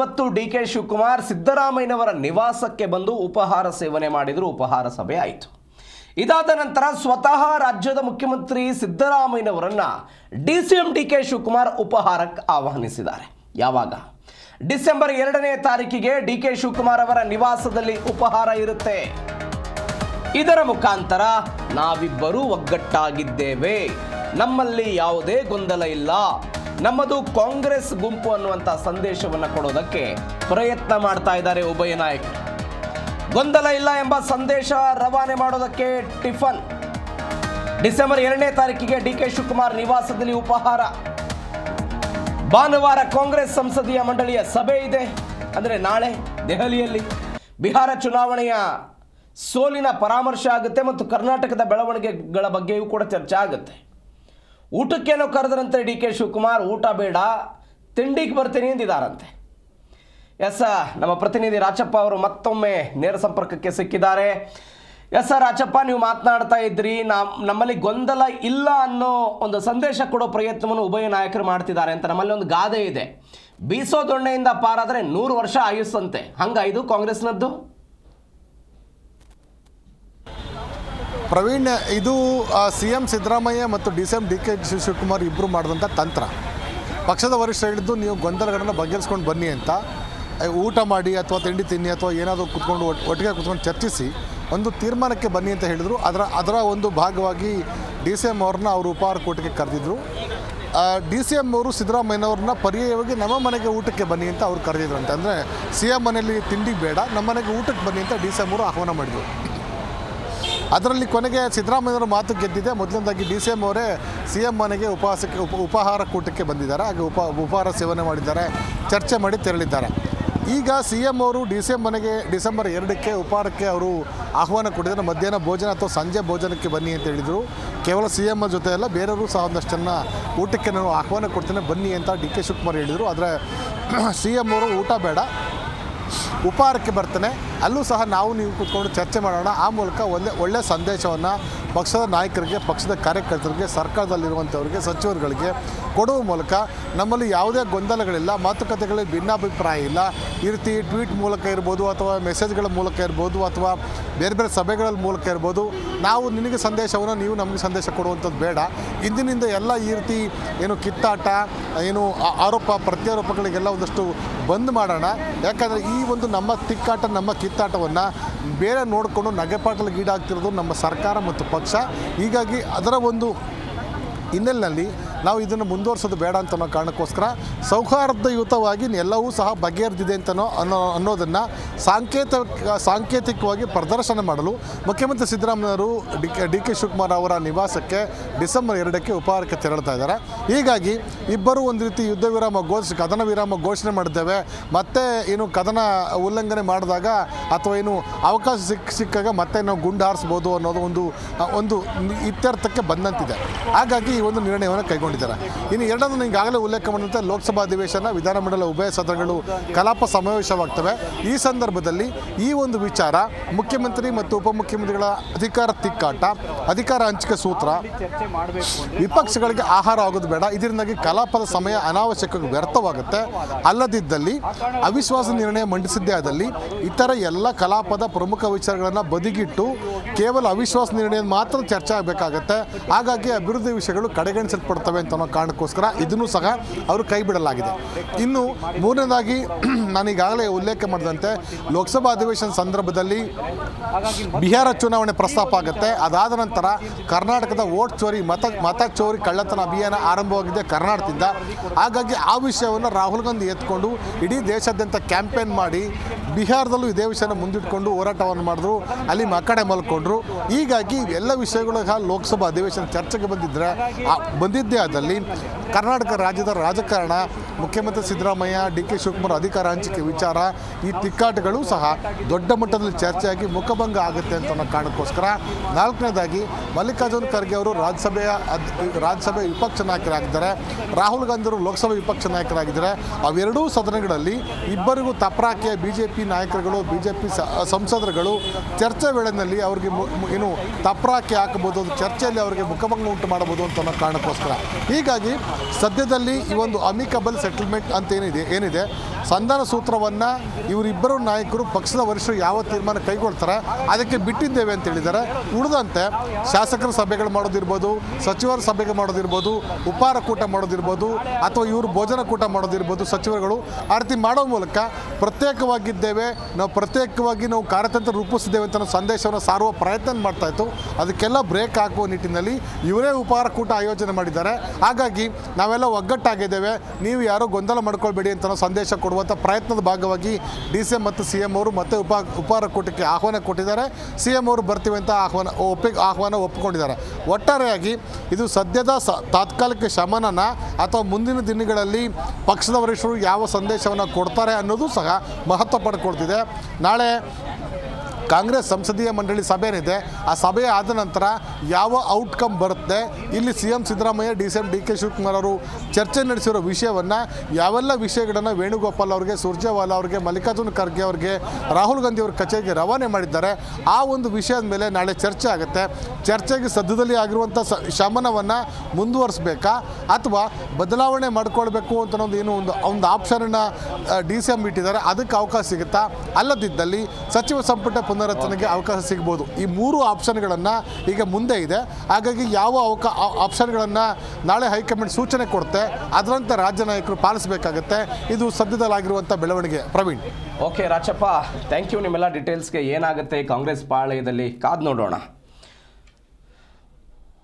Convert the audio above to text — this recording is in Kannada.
ಇವತ್ತು ಡಿ ಕೆ ಶಿವಕುಮಾರ್ ಸಿದ್ದರಾಮಯ್ಯನವರ ನಿವಾಸಕ್ಕೆ ಬಂದು ಉಪಹಾರ ಸೇವನೆ ಮಾಡಿದ್ರು. ಉಪಹಾರ ಸಭೆ ಆಯಿತು. ಇದಾದ ನಂತರ ಸ್ವತಃ ರಾಜ್ಯದ ಮುಖ್ಯಮಂತ್ರಿ ಸಿದ್ದರಾಮಯ್ಯನವರನ್ನ ಡಿಸಿಎಂ ಡಿ ಕೆ ಶಿವಕುಮಾರ್ ಉಪಹಾರಕ್ಕೆ ಆಹ್ವಾನಿಸಿದ್ದಾರೆ. ಯಾವಾಗ? ಡಿಸೆಂಬರ್ 2ನೇ ತಾರೀಕಿಗೆ ಡಿ ಕೆ ಶಿವಕುಮಾರ್ ಅವರ ನಿವಾಸದಲ್ಲಿ ಉಪಹಾರ ಇರುತ್ತೆ. ಇದರ ಮುಖಾಂತರ ನಾವಿಬ್ಬರೂ ಒಗ್ಗಟ್ಟಾಗಿದ್ದೇವೆ, ನಮ್ಮಲ್ಲಿ ಯಾವುದೇ ಗೊಂದಲ ಇಲ್ಲ, ನಮ್ಮದು ಕಾಂಗ್ರೆಸ್ ಗುಂಪು ಅನ್ನುವಂಥ ಸಂದೇಶವನ್ನು ಕೊಡೋದಕ್ಕೆ ಪ್ರಯತ್ನ ಮಾಡ್ತಾ ಇದ್ದಾರೆ ಉಭಯ ನಾಯಕರು. ಗೊಂದಲ ಇಲ್ಲ ಎಂಬ ಸಂದೇಶ ರವಾನೆ ಮಾಡೋದಕ್ಕೆ ಟಿಫನ್. ಡಿಸೆಂಬರ್ 2ನೇ ತಾರೀಕಿಗೆ ಡಿ ಕೆ ಶಿವಕುಮಾರ್ ನಿವಾಸದಲ್ಲಿ ಉಪಹಾರ. ಭಾನುವಾರ ಕಾಂಗ್ರೆಸ್ ಸಂಸದೀಯ ಮಂಡಳಿಯ ಸಭೆ ಇದೆ, ಅಂದರೆ ನಾಳೆ ದೆಹಲಿಯಲ್ಲಿ ಬಿಹಾರ ಚುನಾವಣೆಯ ಸೋಲಿನ ಪರಾಮರ್ಶೆ ಆಗುತ್ತೆ ಮತ್ತು ಕರ್ನಾಟಕದ ಬೆಳವಣಿಗೆಗಳ ಬಗ್ಗೆಯೂ ಕೂಡ ಚರ್ಚೆ ಆಗುತ್ತೆ. ಊಟಕ್ಕೇನೋ ಕರೆದರಂತೆ ಡಿ ಕೆ ಶಿವಕುಮಾರ್, ಊಟ ಬೇಡ ತಿಂಡಿಗೆ ಬರ್ತೀನಿ ಎಂದಿದ್ದಾರಂತೆ. ಎಸ್, ನಮ್ಮ ಪ್ರತಿನಿಧಿ ರಾಚಪ್ಪ ಅವರು ಮತ್ತೊಮ್ಮೆ ನೇರ ಸಂಪರ್ಕಕ್ಕೆ ಸಿಕ್ಕಿದ್ದಾರೆ. ಎಸ್ ರಾಚಪ್ಪ, ನೀವು ಮಾತನಾಡ್ತಾ ಇದ್ರಿ, ನಮ್ಮಲ್ಲಿ ಗೊಂದಲ ಇಲ್ಲ ಅನ್ನೋ ಒಂದು ಸಂದೇಶ ಕೊಡೋ ಪ್ರಯತ್ನವನ್ನು ಉಭಯ ನಾಯಕರು ಮಾಡ್ತಿದ್ದಾರೆ ಅಂತ. ನಮ್ಮಲ್ಲಿ ಒಂದು ಗಾದೆ ಇದೆ, ಬೀಸೋ ದೊಣ್ಣೆಯಿಂದ ಪಾರಾದರೆ 100 ವರ್ಷ ಆಯುಸ್ಸಂತೆ. ಹಂಗಾಯ್ದು ಕಾಂಗ್ರೆಸ್ನದ್ದು? ಪ್ರವೀಣ್, ಇದು CM ಸಿದ್ದರಾಮಯ್ಯ ಮತ್ತು DCM ಡಿ ಕೆ ಶಿವಕುಮಾರ್ ಇಬ್ಬರು ಮಾಡಿದಂಥ ತಂತ್ರ. ಪಕ್ಷದ ವರಿಷ್ಠ ಹೇಳಿದ್ದು, ನೀವು ಗೊಂದಲಗಳನ್ನು ಬಗೆಹರಿಸ್ಕೊಂಡು ಬನ್ನಿ ಅಂತ. ಊಟ ಮಾಡಿ ಅಥವಾ ತಿಂಡಿ ತಿನ್ನಿ ಅಥವಾ ಏನಾದರೂ ಕುತ್ಕೊಂಡು ಒಟ್ಟಿಗೆ ಕುತ್ಕೊಂಡು ಚರ್ಚಿಸಿ ಒಂದು ತೀರ್ಮಾನಕ್ಕೆ ಬನ್ನಿ ಅಂತ ಹೇಳಿದರು. ಅದರ ಒಂದು ಭಾಗವಾಗಿ DCM ಅವ್ರನ್ನ ಅವರು ಉಪಹಾರ ಕೂಟಕ್ಕೆ ಕರೆದಿದ್ರು. DCM ಅವರು ಸಿದ್ದರಾಮಯ್ಯನವ್ರನ್ನ ಪರ್ಯಾಯವಾಗಿ ನಮ್ಮ ಮನೆಗೆ ಊಟಕ್ಕೆ ಬನ್ನಿ ಅಂತ ಅವ್ರು ಕರೆದಿದ್ರಂತೆ. ಅಂದರೆ CM ಮನೆಯಲ್ಲಿ ತಿಂಡಿ ಬೇಡ, ನಮ್ಮ ಮನೆಗೆ ಊಟಕ್ಕೆ ಬನ್ನಿ ಅಂತ DCM ಅವರು ಆಹ್ವಾನ ಮಾಡಿದರು. ಅದರಲ್ಲಿ ಕೊನೆಗೆ ಸಿದ್ದರಾಮಯ್ಯನವರ ಮಾತು ಗೆದ್ದಿದೆ. ಮೊದಲನೇದಾಗಿ DCM ಅವರೇ CM ಮನೆಗೆ ಉಪಹಾರ ಕೂಟಕ್ಕೆ ಬಂದಿದ್ದಾರೆ. ಹಾಗೆ ಉಪಹಾರ ಸೇವನೆ ಮಾಡಿದ್ದಾರೆ, ಚರ್ಚೆ ಮಾಡಿ ತೆರಳಿದ್ದಾರೆ. ಈಗ CM ಅವರು DCM ಮನೆಗೆ ಡಿಸೆಂಬರ್ 2ಕ್ಕೆ ಉಪಹಾರಕ್ಕೆ ಅವರು ಆಹ್ವಾನ ಕೊಟ್ಟಿದ್ದಾರೆ. ಮಧ್ಯಾಹ್ನ ಭೋಜನ ಅಥವಾ ಸಂಜೆ ಭೋಜನಕ್ಕೆ ಬನ್ನಿ ಅಂತ ಹೇಳಿದರು. ಕೇವಲ CM ಜೊತೆ ಅಲ್ಲ, ಬೇರೆಯವರು ಸಹ ಒಂದಷ್ಟನ್ನು ಊಟಕ್ಕೆ ನಾನು ಆಹ್ವಾನ ಕೊಡ್ತೇನೆ ಬನ್ನಿ ಅಂತ ಡಿ ಕೆ ಶಿವಕುಮಾರ್ ಹೇಳಿದರು. ಆದರೆ CM ಅವರು ಊಟ ಬೇಡ, ಉಪಹಾರಕ್ಕೆ ಬರ್ತೇನೆ, ಅಲ್ಲೂ ಸಹ ನಾವು ನೀವು ಕೂತ್ಕೊಂಡು ಚರ್ಚೆ ಮಾಡೋಣ, ಆ ಮೂಲಕ ಒಳ್ಳೆಯ ಸಂದೇಶವನ್ನು ಪಕ್ಷದ ನಾಯಕರಿಗೆ, ಪಕ್ಷದ ಕಾರ್ಯಕರ್ತರಿಗೆ, ಸರ್ಕಾರದಲ್ಲಿರುವಂಥವ್ರಿಗೆ, ಸಚಿವರುಗಳಿಗೆ ಕೊಡುವ ಮೂಲಕ ನಮ್ಮಲ್ಲಿ ಯಾವುದೇ ಗೊಂದಲಗಳಿಲ್ಲ, ಮಾತುಕತೆಗಳಲ್ಲಿ ಭಿನ್ನಾಭಿಪ್ರಾಯ ಇಲ್ಲ. ಈ ರೀತಿ ಟ್ವೀಟ್ ಮೂಲಕ ಇರ್ಬೋದು ಅಥವಾ ಮೆಸೇಜ್ಗಳ ಮೂಲಕ ಇರ್ಬೋದು ಅಥವಾ ಬೇರೆ ಬೇರೆ ಸಭೆಗಳ ಮೂಲಕ ಇರ್ಬೋದು, ನಾವು ನಿನಗೆ ಸಂದೇಶವನ್ನು ನೀವು ನಮಗೆ ಸಂದೇಶ ಕೊಡುವಂಥದ್ದು ಬೇಡ. ಇಂದಿನಿಂದ ಎಲ್ಲ ಈ ರೀತಿ ಏನು ಕಿತ್ತಾಟ, ಏನು ಆರೋಪ ಪ್ರತ್ಯಾರೋಪಗಳಿಗೆಲ್ಲ ಒಂದಷ್ಟು ಬಂದ್ ಮಾಡೋಣ. ಯಾಕಂದರೆ ಈ ಒಂದು ನಮ್ಮ ತಿಕ್ಕಾಟ, ನಮ್ಮ ಕಿತ್ತಾಟವನ್ನು ಬೇರೆ ನೋಡಿಕೊಂಡು ನಗೆಪಾಟಲಿಗೀಡಾಗ್ತಿರೋದು ನಮ್ಮ ಸರ್ಕಾರ ಮತ್ತು ಪಕ್ಷ. ಹೀಗಾಗಿ ಅದರ ಒಂದು ಹಿನ್ನೆಲೆಯಲ್ಲಿ ನಾವು ಇದನ್ನು ಮುಂದುವರಿಸೋದು ಬೇಡ ಅಂತ ಅನ್ನೋ ಕಾರಣಕ್ಕೋಸ್ಕರ ಸೌಹಾರ್ದಯುತವಾಗಿ ಎಲ್ಲವೂ ಸಹ ಬಗೆಹರಿದಿದೆ ಅಂತನೋ ಅನ್ನೋದನ್ನು ಸಾಂಕೇತಿಕವಾಗಿ ಪ್ರದರ್ಶನ ಮಾಡಲು ಮುಖ್ಯಮಂತ್ರಿ ಸಿದ್ದರಾಮಯ್ಯವರು ಡಿ ಕೆ ಶಿವಕುಮಾರ್ ಅವರ ನಿವಾಸಕ್ಕೆ ಡಿಸೆಂಬರ್ 2ಕ್ಕೆ ಉಪಹಾರಕ್ಕೆ ತೆರಳ್ತಾ ಇದ್ದಾರೆ. ಹೀಗಾಗಿ ಇಬ್ಬರು ಒಂದು ರೀತಿ ಕದನ ವಿರಾಮ ಘೋಷಣೆ ಮಾಡಿದ್ದೇವೆ, ಮತ್ತೆ ಏನು ಕದನ ಉಲ್ಲಂಘನೆ ಮಾಡಿದಾಗ ಅಥವಾ ಏನು ಅವಕಾಶ ಸಿಕ್ಕಾಗ ಮತ್ತೆ ನಾವು ಗುಂಡು ಹಾರಿಸ್ಬೋದು ಅನ್ನೋದು ಒಂದು ಇತ್ಯರ್ಥಕ್ಕೆ ಬಂದಂತಿದೆ. ಹಾಗಾಗಿ ಈ ಒಂದು ನಿರ್ಣಯವನ್ನು ಕೈಗೊಂಡಿದ್ದಾರೆ. ಇನ್ನು ಎರಡನ್ನು ಈಗಾಗಲೇ ಉಲ್ಲೇಖ ಮಾಡಿದಂತೆ ಲೋಕಸಭಾ ಅಧಿವೇಶನ, ವಿಧಾನಮಂಡಲ ಉಭಯ ಸದನಗಳು ಕಲಾಪ ಸಮಾವೇಶವಾಗ್ತವೆ. ಈ ಸಂದರ್ಭದಲ್ಲಿ ಈ ಒಂದು ವಿಚಾರ ಮುಖ್ಯಮಂತ್ರಿ ಮತ್ತು ಉಪಮುಖ್ಯಮಂತ್ರಿಗಳ ಅಧಿಕಾರ ತಿಕ್ಕಾಟ, ಅಧಿಕಾರ ಹಂಚಿಕೆ ಸೂತ್ರ ವಿಪಕ್ಷಗಳಿಗೆ ಆಹಾರ ಆಗೋದು ಬೇಡ. ಇದರಿಂದಾಗಿ ಕಲಾಪದ ಸಮಯ ಅನಾವಶ್ಯಕವಾಗಿ ವ್ಯರ್ಥವಾಗುತ್ತೆ. ಅಲ್ಲದಿದ್ದಲ್ಲಿ ಅವಿಶ್ವಾಸ ನಿರ್ಣಯ ಮಂಡಿಸಿದ್ದೇ ಆದಲ್ಲಿ ಇತರ ಎಲ್ಲ ಕಲಾಪದ ಪ್ರಮುಖ ವಿಚಾರಗಳನ್ನು ಬದಿಗಿಟ್ಟು ಕೇವಲ ಅವಿಶ್ವಾಸ ನಿರ್ಣಯ ಮಾತ್ರ ಚರ್ಚೆ ಆಗಬೇಕಾಗತ್ತೆ. ಹಾಗಾಗಿ ಅಭಿವೃದ್ಧಿ ವಿಷಯಗಳು ಕಡೆಗಣಿಸಲ್ಪಡ್ತವೆ ಅಂತ ಅನ್ನೋ ಕಾರಣಕ್ಕೋಸ್ಕರ ಇದನ್ನು ಸಹ ಅವರು ಕೈ ಬಿಡಲಾಗಿದೆ. ಇನ್ನು ಮೂರನೇದಾಗಿ ನಾನೀಗಾಗಲೇ ಉಲ್ಲೇಖ ಮಾಡಿದಂತೆ ಲೋಕಸಭಾ ಅಧಿವೇಶನ ಸಂದರ್ಭದಲ್ಲಿ ಬಿಹಾರ ಚುನಾವಣೆ ಪ್ರಸ್ತಾಪ ಆಗುತ್ತೆ. ಅದಾದ ನಂತರ ಕರ್ನಾಟಕದ ವೋಟ್ ಚೋರಿ, ಮತ ಚೋರಿ, ಕಳ್ಳತನ ಅಭಿಯಾನ ಆರಂಭವಾಗಿದೆ ಕರ್ನಾಟಕದಿಂದ. ಹಾಗಾಗಿ ಆ ವಿಷಯವನ್ನು ರಾಹುಲ್ ಗಾಂಧಿ ಎತ್ಕೊಂಡು ಇಡೀ ದೇಶಾದ್ಯಂತ ಕ್ಯಾಂಪೇನ್ ಮಾಡಿ ಬಿಹಾರದಲ್ಲೂ ಇದೇ ವಿಷಯನ ಮುಂದಿಟ್ಕೊಂಡು ಹೋರಾಟವನ್ನು ಮಾಡಿದ್ರು, ಅಲ್ಲಿ ಮಕ್ಕಡೆ ಮಲ್ಕೊಂಡ್ರು. ಹೀಗಾಗಿ ಎಲ್ಲ ವಿಷಯಗಳು ಲೋಕಸಭಾ ಅಧಿವೇಶನ ಚರ್ಚೆಗೆ ಬಂದಿದ್ದೇ ಆದಲ್ಲಿ ಕರ್ನಾಟಕ ರಾಜ್ಯದ ರಾಜಕಾರಣ, ಮುಖ್ಯಮಂತ್ರಿ ಸಿದ್ದರಾಮಯ್ಯ, ಡಿ ಕೆ ಶಿವಕುಮಾರ್ ಅಧಿಕಾರ ಹಂಚಿಕೆ ವಿಚಾರ, ಈ ತಿಕ್ಕಾಟಗಳು ಸಹ ದೊಡ್ಡ ಮಟ್ಟದಲ್ಲಿ ಚರ್ಚೆಯಾಗಿ ಮುಖಭಂಗ ಆಗುತ್ತೆ ಅಂತ ಅನ್ನೋ ಕಾರಣಕ್ಕೋಸ್ಕರ ನಾಲ್ಕನೇದಾಗಿ ಮಲ್ಲಿಕಾರ್ಜುನ ಖರ್ಗೆ ಅವರು ರಾಜ್ಯಸಭೆ ವಿಪಕ್ಷ ನಾಯಕರಾಗಿದ್ದಾರೆ, ರಾಹುಲ್ ಗಾಂಧಿ ಅವರು ಲೋಕಸಭೆ ವಿಪಕ್ಷ ನಾಯಕರಾಗಿದ್ದಾರೆ. ಅವೆರಡೂ ಸದನಗಳಲ್ಲಿ ಇಬ್ಬರಿಗೂ ತಪರಾಕಿಯ BJP ನಾಯಕರುಗಳು, BJP ಸಂಸದರುಗಳು ಚರ್ಚೆ ವೇಳೆಯಲ್ಲಿ ಅವರಿಗೆ ಇನ್ನು ತಪ್ರಾಕಿ ಹಾಕಬಹುದು, ಅದು ಚರ್ಚೆಯಲ್ಲಿ ಅವರಿಗೆ ಮುಖಭಂಗ ಉಂಟು ಮಾಡಬಹುದು ಅಂತ ಅನ್ನೋ ಕಾರಣಕ್ಕೋಸ್ಕರ. ಹೀಗಾಗಿ ಸದ್ಯದಲ್ಲಿ ಈ ಒಂದು ಅಮಿಕಬಲ್ ಸೆಟಲ್ಮೆಂಟ್ ಅಂತ ಏನಿದೆ ಸಂಧಾನ ಸೂತ್ರವನ್ನು ಇವರಿಬ್ಬರು ನಾಯಕರು ಪಕ್ಷದ ವರಿಷ್ಠರು ಯಾವ ತೀರ್ಮಾನ ಕೈಗೊಳ್ತಾರೆ ಅದಕ್ಕೆ ಬಿಟ್ಟಿದ್ದೇವೆ ಅಂತ ಹೇಳಿದ್ದಾರೆ. ಉಳಿದಂತೆ ಶಾಸಕರ ಸಭೆಗಳು ಮಾಡೋದಿರ್ಬೋದು, ಸಚಿವರ ಸಭೆಗೆ ಮಾಡೋದಿರ್ಬೋದು, ಉಪಹಾರ ಕೂಟ ಮಾಡೋದಿರ್ಬೋದು, ಅಥವಾ ಇವರು ಭೋಜನ ಕೂಟ ಮಾಡೋದಿರ್ಬೋದು, ಸಚಿವರುಗಳು ಆ ರೀತಿ ಮಾಡೋ ಮೂಲಕ ಪ್ರತ್ಯೇಕವಾಗಿದ್ದೇವೆ, ನಾವು ಕಾರ್ಯತಂತ್ರ ರೂಪಿಸಿದ್ದೇವೆ ಅಂತ ಸಂದೇಶವನ್ನು ಸಾರುವ ಪ್ರಯತ್ನ ಮಾಡ್ತಾ ಇತ್ತು. ಅದಕ್ಕೆಲ್ಲ ಬ್ರೇಕ್ ಹಾಕುವ ನಿಟ್ಟಿನಲ್ಲಿ ಇವರೇ ಉಪಹಾರ ಕೂಟ ಆಯೋಜನೆ ಮಾಡಿದ್ದಾರೆ. ಹಾಗಾಗಿ ನಾವೆಲ್ಲ ಒಗ್ಗಟ್ಟಾಗಿದ್ದೇವೆ, ನೀವು ಯಾರೋ ಗೊಂದಲ ಮಾಡ್ಕೊಳ್ಬೇಡಿ ಅಂತ ಸಂದೇಶ ಕೊಡುವಂಥ ಪ್ರಯತ್ನದ ಭಾಗವಾಗಿ DCM ಮತ್ತು CM ಅವರು ಮತ್ತೆ ಉಪಹಾರ ಕೂಟಕ್ಕೆ ಆಹ್ವಾನ ಕೊಟ್ಟಿದ್ದಾರೆ. CM ಅವರು ಬರ್ತೀವಿ ಅಂತ ಆಹ್ವಾನ ಒಪ್ಪಿಕೊಂಡಿದ್ದಾರೆ. ಒಟ್ಟಾರೆಯಾಗಿ ಇದು ಸದ್ಯದ ತಾತ್ಕಾಲಿಕ ಶಮನನ ಅಥವಾ ಮುಂದಿನ ದಿನಗಳಲ್ಲಿ ಪಕ್ಷದ ವರಿಷ್ಠರು ಯಾವ ಸಂದೇಶವನ್ನು ಕೊಡ್ತಾರೆ ಅನ್ನೋದು ಸಹ ಮಹತ್ವ ಪಡ್ಕೊಳ್ತಿದೆ. ನಾಳೆ ಕಾಂಗ್ರೆಸ್ ಸಂಸದೀಯ ಮಂಡಳಿ ಸಭೆ ಏನಿದೆ ಆ ಸಭೆ ಆದ ನಂತರ ಯಾವ ಔಟ್ಕಮ್ ಬರುತ್ತೆ, ಇಲ್ಲಿ CM Siddaramaiah, DCM DK Shivakumar ಅವರು ಚರ್ಚೆ ನಡೆಸಿರೋ ವಿಷಯವನ್ನು, ಯಾವೆಲ್ಲ ವಿಷಯಗಳನ್ನು ವೇಣುಗೋಪಾಲ್ ಅವರಿಗೆ, ಸುರ್ಜೇವಾಲಾ ಅವರಿಗೆ, ಮಲ್ಲಿಕಾರ್ಜುನ ಖರ್ಗೆ ಅವರಿಗೆ, ರಾಹುಲ್ ಗಾಂಧಿ ಅವ್ರ ಕಚೇರಿಗೆ ರವಾನೆ ಮಾಡಿದ್ದಾರೆ, ಆ ಒಂದು ವಿಷಯದ ಮೇಲೆ ನಾಳೆ ಚರ್ಚೆ ಆಗುತ್ತೆ. ಚರ್ಚೆಗೆ ಸದ್ಯದಲ್ಲಿ ಆಗಿರುವಂಥ ಶಮನವನ್ನು ಮುಂದುವರಿಸಬೇಕಾ ಅಥವಾ ಬದಲಾವಣೆ ಮಾಡ್ಕೊಳ್ಬೇಕು ಅಂತ ಒಂದು ಆಪ್ಷನನ್ನು DCM ಇಟ್ಟಿದ್ದಾರೆ, ಅದಕ್ಕೆ ಅವಕಾಶ ಸಿಗುತ್ತಾ? ಅಲ್ಲದಿದ್ದಲ್ಲಿ ಸಚಿವ ಸಂಪುಟ ಪುನರಚನೆಗೆ ಅವಕಾಶ ಸಿಗ್ಬೋದು. ಈ 3 ಆಪ್ಷನ್ಗಳನ್ನು ಈಗ ಮುಂದೆ ಇದೆ. ಹಾಗಾಗಿ ಯಾವ ಆಪ್ಷನ್ಗಳನ್ನು ನಾಳೆ ಹೈಕಮಾಂಡ್ ಸೂಚನೆ ಕೊಡುತ್ತೆ ಅದರಂತೆ ರಾಜ್ಯ ನಾಯಕರು ಪಾಲಿಸಬೇಕಾಗತ್ತೆ. ಇದು ಸದ್ಯದಲ್ಲಾಗಿರುವಂಥ ಬೆಳವಣಿಗೆ. Praveen. Okay Rachappa, thank you. ನಿಮ್ಮೆಲ್ಲ ಡೀಟೇಲ್ಸ್ಗೆ ಏನಾಗುತ್ತೆ ಕಾಂಗ್ರೆಸ್ ಪಾಳಯದಲ್ಲಿ ಕಾದು ನೋಡೋಣ.